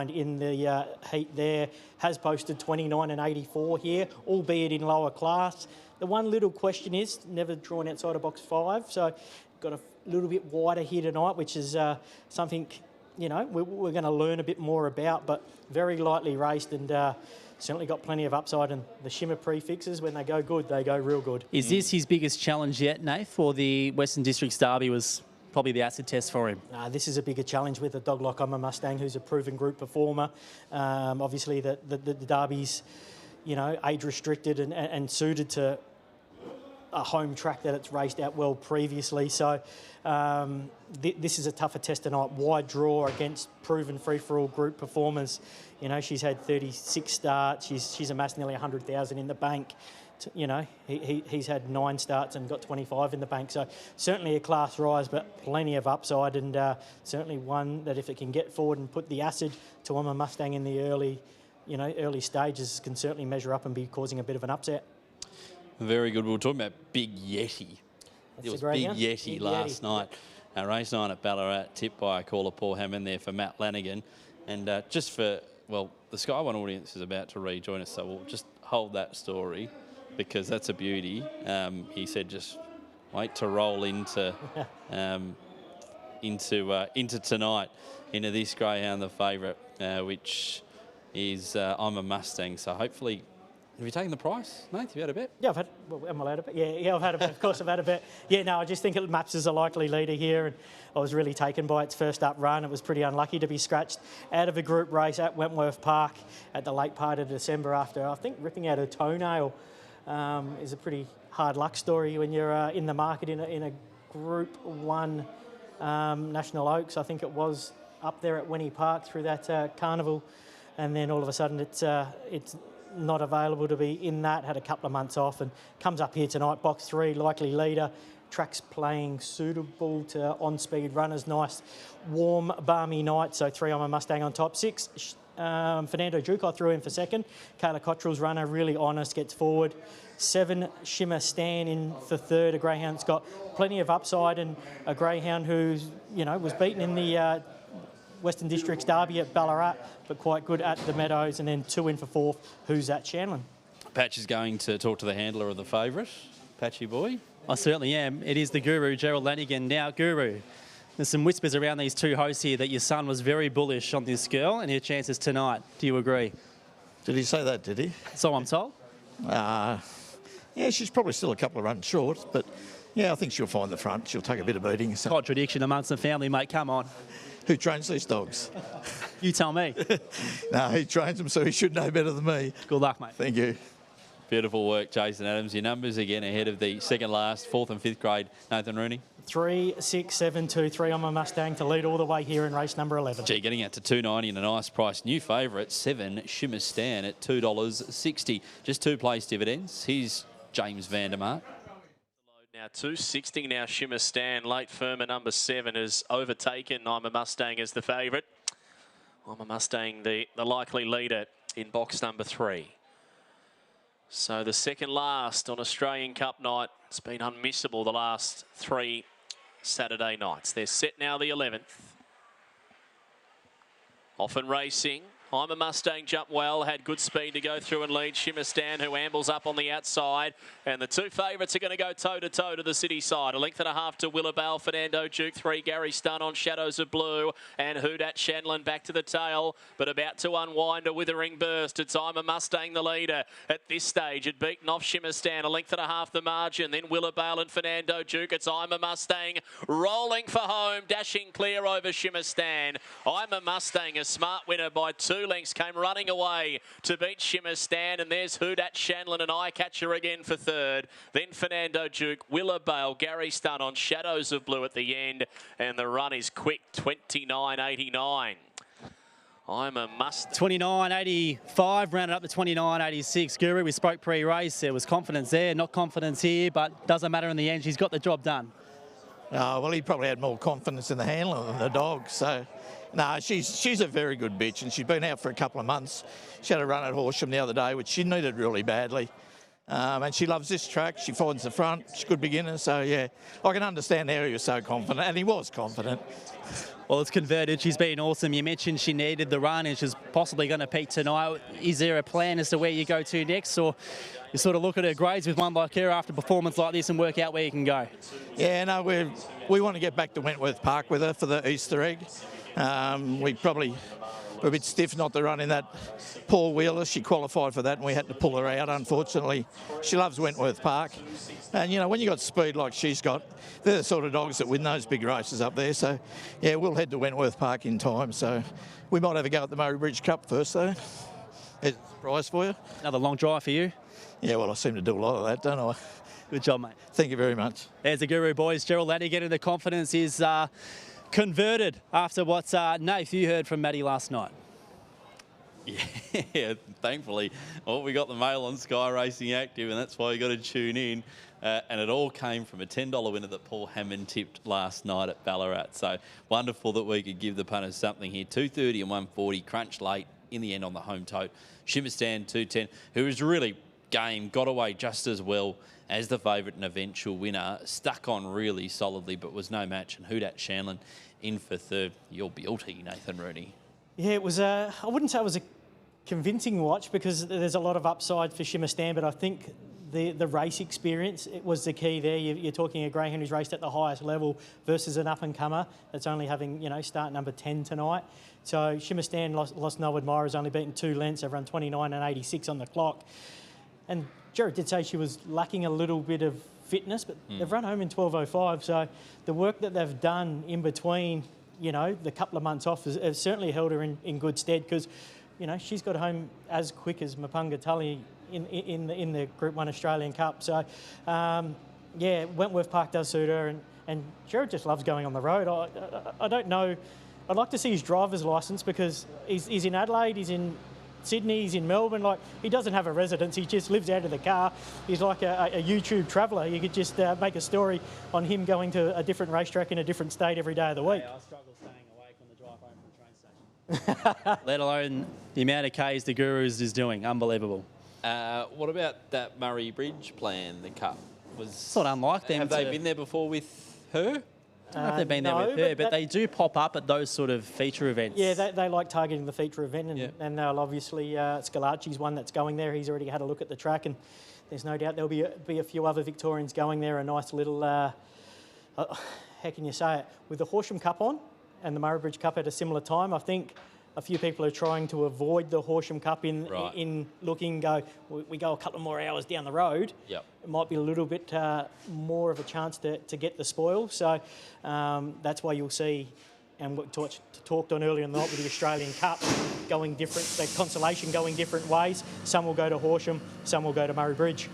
in the heat there, has posted 29 and 84 here, albeit in lower class. The one little question is, never drawn outside of box 5, so got a little bit wider here tonight, which is something, you know, we're going to learn a bit more about, but very lightly raced and certainly got plenty of upside, and the Shimmer prefixes, when they go good, they go real good. Is this his biggest challenge yet, Nath, or the Western Districts Derby was probably the acid test for him? This is a bigger challenge with a dog like I'm a Mustang, who's a proven group performer. Obviously, the Derby's, you know, age restricted and suited to a home track that it's raced out well previously. So this is a tougher test tonight. Wide draw against proven free-for-all group performers. You know, she's had 36 starts. She's amassed nearly 100,000 in the bank. You know, he's had 9 starts and got 25 in the bank. So certainly a class rise, but plenty of upside, and certainly one that if it can get forward and put the acid to I'm a Mustang in the early stages, can certainly measure up and be causing a bit of an upset. Very good. We were talking about Big Yeti. It was Big Yeti last night. Race 9 at Ballarat, tipped by a caller, Paul Hammond there for Matt Lanigan. And just for, well, the Sky One audience is about to rejoin us, so we'll just hold that story because that's a beauty. He said just wait to roll into tonight, into this greyhound, the favourite, which is I'm a Mustang. So hopefully. Have you taken the price, Nate? Have you had a bet? Yeah, I've had. Well, am I allowed a bet? Yeah, I've had a bet. Of course, I've had a bet. Yeah, no, I just think it maps as a likely leader here, and I was really taken by its first up run. It was pretty unlucky to be scratched out of a group race at Wentworth Park at the late part of December after, I think, ripping out a toenail. Is a pretty hard luck story when you're in the market in a Group 1 National Oaks. I think it was up there at Wenny Park through that carnival, and then all of a sudden it's not available to be in that, had a couple of months off, and comes up here tonight, box 3, likely leader. Track's playing suitable to on-speed runners. Nice, warm, balmy night. So 3 I'm a Mustang on top. 6, Fernando Duke, I threw in for second. Kayla Cottrell's runner, really honest, gets forward. 7, Shimmer Stan in for third. A greyhound that's got plenty of upside, and a greyhound who's, you know, was beaten in the Western Districts Derby at Ballarat, but quite good at the Meadows. And then 2 in for fourth, Who's That Shanlin. Patch is going to talk to the handler of the favourite. Patchy boy. I certainly am. It is the Guru, Gerald Lanigan. Now, Guru, there's some whispers around these two hosts here that your son was very bullish on this girl and her chances tonight. Do you agree? Did he say that, did he? So I'm told. Yeah, she's probably still a couple of runs short, but yeah, I think she'll find the front. She'll take a bit of beating. So. Contradiction amongst the family, mate. Come on. Who trains these dogs? You tell me. No, he trains them, so he should know better than me. Good luck, mate. Thank you. Beautiful work, Jason Adams. Your numbers again ahead of the second last, 4th and 5th grade, Nathan Rooney. 3, 6, 7, 2, 3 I'm a Mustang to lead all the way here in race number 11. Gee, getting out to $2.90 and a nice price. New favourite, 7, Shimmer Stan at $2.60. Just 2 place dividends. Here's James Vandermark. Now 260 now, Shimmer Stan. Late firmer number 7 has overtaken I'm a Mustang as the favourite. I'm a Mustang, the likely leader in box number 3. So the second last on Australian Cup night. It's been unmissable the last 3 Saturday nights. They're set now the 11th. Often racing. I'm a Mustang jumped well, had good speed to go through and lead Shimmer Stan, who ambles up on the outside. And the 2 favourites are going to go toe-to-toe to the city side. A length and a half to Willabelle, Fernando Duke, 3, Gary Stun on Shadows of Blue. And Who Dat Shanlin back to the tail, but about to unwind a withering burst. It's I'm a Mustang, the leader. At this stage, it beaten off Shimmer Stan, a length and a half the margin. Then Willabelle and Fernando Duke. It's I'm a Mustang, rolling for home, dashing clear over Shimmer Stan. I'm a Mustang, a smart winner by 2 lengths, came running away to beat Shimmer Stan, and there's Who Dat Shanlin, an eye catcher again for third. Then Fernando Duke, Willabelle, Gary Stun on Shadows of Blue at the end, and the run is quick, 29.89. I'm a Mustang. 29.85, rounded up to 29.86. Guru, we spoke pre-race. There was confidence there, not confidence here, but doesn't matter in the end. She's got the job done. Well, he probably had more confidence in the handler than the dog, so... No, she's a very good bitch, and she's been out for a couple of months. She had a run at Horsham the other day, which she needed really badly. And she loves this track. She finds the front. She's a good beginner. So, yeah, I can understand how he was so confident. And he was confident. Well, it's converted. She's been awesome. You mentioned she needed the run and she's possibly going to peak tonight. Is there a plan as to where you go to next, or you sort of look at her grades with one like her after a performance like this and work out where you can go? Yeah, no, we want to get back to Wentworth Park with her for the Easter egg. We're a bit stiff not to run in that Paul Wheeler. She qualified for that and we had to pull her out, unfortunately. She loves Wentworth Park. And, you know, when you got speed like she's got, they're the sort of dogs that win those big races up there. So, yeah, we'll head to Wentworth Park in time. So we might have a go at the Murray Bridge Cup first, though. It's a surprise for you. Another long drive for you. Yeah, well, I seem to do a lot of that, don't I? Good job, mate. Thank you very much. There's the Guru boys. Gerald Lanigan, and the confidence is converted after what, Nath, you heard from Maddie last night. Yeah, thankfully. Well, we got the mail on Sky Racing Active, and that's why you got to tune in. And it all came from a $10 winner that Paul Hammond tipped last night at Ballarat. So wonderful that we could give the punters something here. 230 and 140, crunch late in the end on the home tote. Shimmer Stand 210, who was really game, got away just as well as the favourite and eventual winner. Stuck on really solidly, but was no match. And Hoodat Shanlin in for third. You're guilty, Nathan Rooney. Yeah, it was I wouldn't say it was a convincing watch because there's a lot of upside for Shimmer Stand, but I think the race experience, it was the key there. You're talking a greyhound who's raced at the highest level versus an up-and-comer that's only having, you know, start number 10 tonight. So Shimmer Stand lost no admirers, only beaten 2 lengths. They've run 29 and 86 on the clock. And Jared did say she was lacking a little bit of fitness, but they've run home in 12:05. So the work that they've done in between, you know, the couple of months off has certainly held her in good stead because, you know, she's got home as quick as Mapunga Tully in the Group 1 Australian Cup. So, yeah, Wentworth Park does suit her, and Jared just loves going on the road. I don't know. I'd like to see his driver's licence because he's in Adelaide, he's in Sydney, he's in Melbourne. Like, he doesn't have a residence, he just lives out of the car. He's like a YouTube traveller. You could just make a story on him going to a different racetrack in a different state every day of the week. I struggle staying awake on the drive home from the train station. Let alone the amount of Ks the Gurus is doing. Unbelievable. What about that Murray Bridge plan, the Cup? It's not unlike them. Have they been there before with her? I don't know if they've been there with her, but they do pop up at those sort of feature events. Yeah, they like targeting the feature event, and they'll obviously, Scalacci's one that's going there. He's already had a look at the track, and there's no doubt there'll be a few other Victorians going there. A nice little, how can you say it, with the Horsham Cup on and the Murray Bridge Cup at a similar time. I think a few people are trying to avoid the Horsham Cup in looking, we go a couple more hours down the road. Yep. It might be a little bit more of a chance to get the spoil. So that's why you'll see, and we talked on earlier in the night with the Australian Cup going different, the consolation going different ways. Some will go to Horsham, some will go to Murray Bridge.